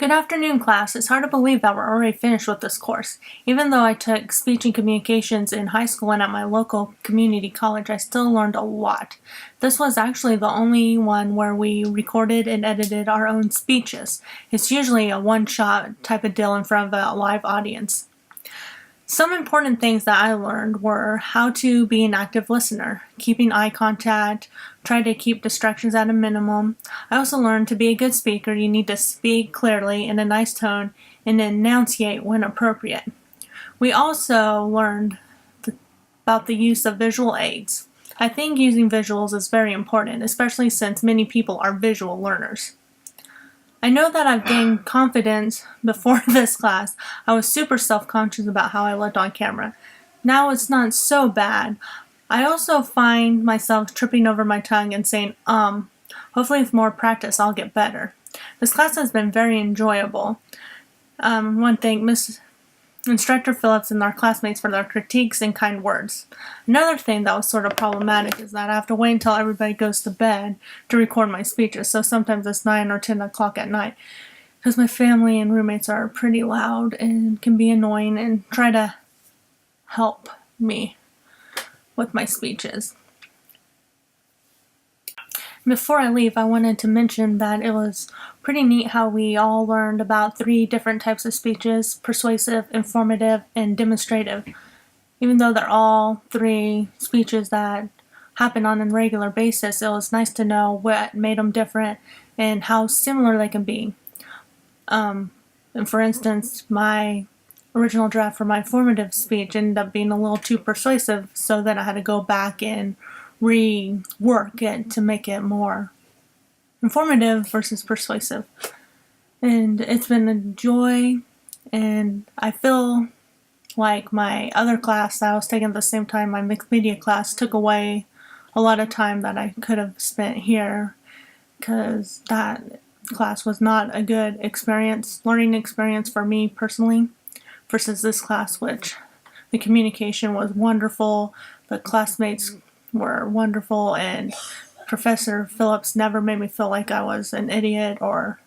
Good afternoon, class. It's hard to believe that we're already finished with this course. Even though I took speech and communications in high school and at my local community college, I still learned a lot. This was actually the only one where we recorded and edited our own speeches. It's usually a one-shot type of deal in front of a live audience. Some important things that I learned were how to be an active listener, keeping eye contact, try to keep distractions at a minimum. I also learned to be a good speaker, you need to speak clearly in a nice tone and enunciate when appropriate. We also learned about the use of visual aids. I think using visuals is very important, especially since many people are visual learners. I know that I've gained confidence before this class. I was super self-conscious about how I looked on camera. Now it's not so bad. I also find myself tripping over my tongue and saying, hopefully with more practice I'll get better. This class has been very enjoyable. I want to thank Miss Instructor Phillips and our classmates for their critiques and kind words. Another thing that was sort of problematic is that I have to wait until everybody goes to bed to record my speeches, so sometimes it's 9 or 10 o'clock at night because my family and roommates are pretty loud and can be annoying and try to help me with my speeches. Before I leave, I wanted to mention that it was pretty neat how we all learned about 3 different types of speeches: persuasive, informative, and demonstrative. Even though they're all 3 speeches that happen on a regular basis, it was nice to know what made them different and how similar they can be. And for instance, my original draft for my informative speech ended up being a little too persuasive, so then I had to go back and rework it to make it more informative versus persuasive. And it's been a joy, and I feel like my other class that I was taking at the same time, my mixed media class, took away a lot of time that I could have spent here, because that class was not a good learning experience for me personally, versus this class, which the communication was wonderful, the classmates were wonderful, and Professor Phillips never made me feel like I was an idiot or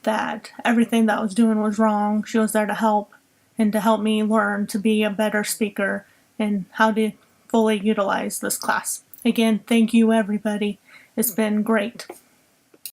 that everything that I was doing was wrong. She was there to help and to help me learn to be a better speaker and how to fully utilize this class. Again, thank you everybody. It's been great.